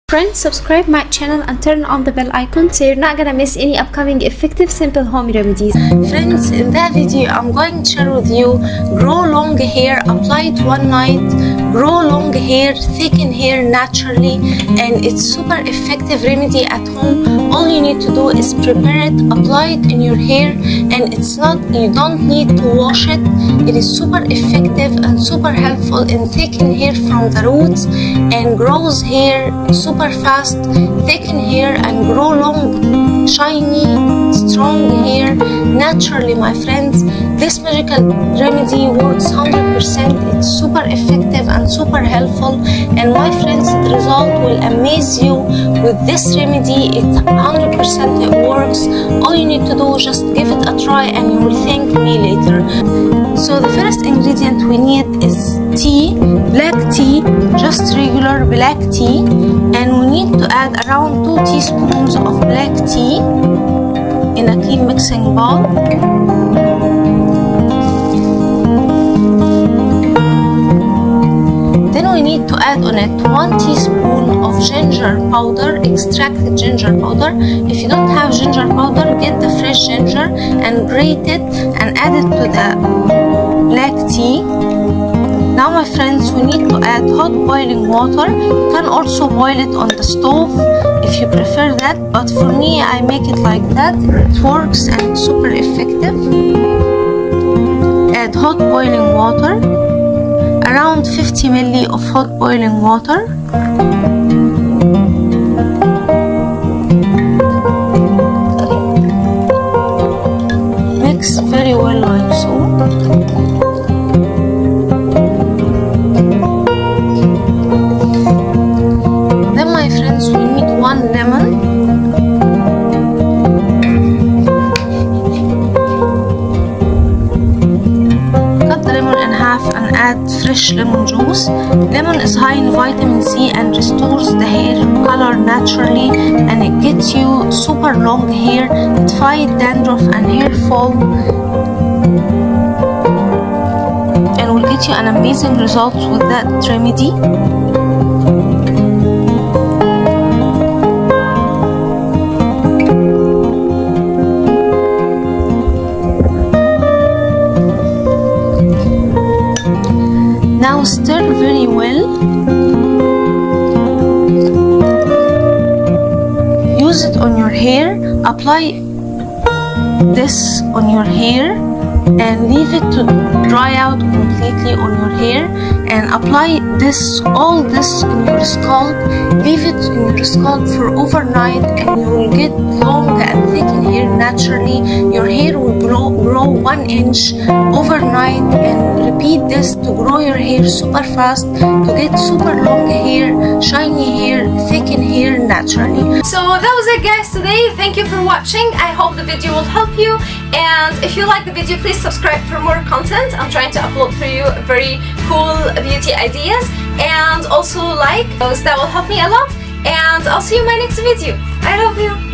Friends, subscribe my channel and turn on the bell icon so you're not gonna miss any upcoming effective simple home remedies. Friends, in that video I'm going to share with you grow long hair, apply it one night, grow long hair, thicken hair naturally, and it's super effective remedy at home. All you need to do is prepare it, apply it in your hair, and you don't need to wash it. It is super effective and super helpful in thicken hair from the roots and grows hair super fast, thicken hair and grow long, shiny, strong hair naturally, my friends. This magical remedy works 100%. It's super effective and super helpful, and my friends, the result will amaze you with this remedy. It 100% it works. All you need to do is just give it a try and you will thank me later. So the first ingredient we need is tea, black tea, just regular black tea, and we need to add around 2 teaspoons of black tea in a clean mixing bowl. Then we need to add on it 1 teaspoon of ginger powder, extracted ginger powder. If you don't have ginger powder, get the fresh ginger and grate it and add it to the black tea. Now my friends, we need to add hot boiling water. You can also boil it on the stove if you prefer that, but for me I make it like that. It works and it's super effective. Add hot boiling water, around 50 ml of hot boiling water. Mix very well like so. We need 1 lemon, cut the lemon in half and add fresh lemon juice. Lemon is high in vitamin C and restores the hair color naturally, and it gets you super long hair. It fights dandruff and hair fall and will get you an amazing result with that remedy. Now stir very well. Use it on your hair. Apply this on your hair and leave it to dry out completely on your hair, and apply all this in your scalp. Leave it in your scalp for overnight and you will get long and thicken hair naturally. Your hair will grow 1 inch overnight, and repeat this to grow your hair super fast, to get super long hair, shiny hair, thicken hair naturally. So that was it, guys, today. Thank you for watching. I hope the video will help you, and if you like the video, please subscribe for more content. I'm trying to upload for you very cool beauty ideas, and also like those. That will help me a lot, and I'll see you in my next video. I love you.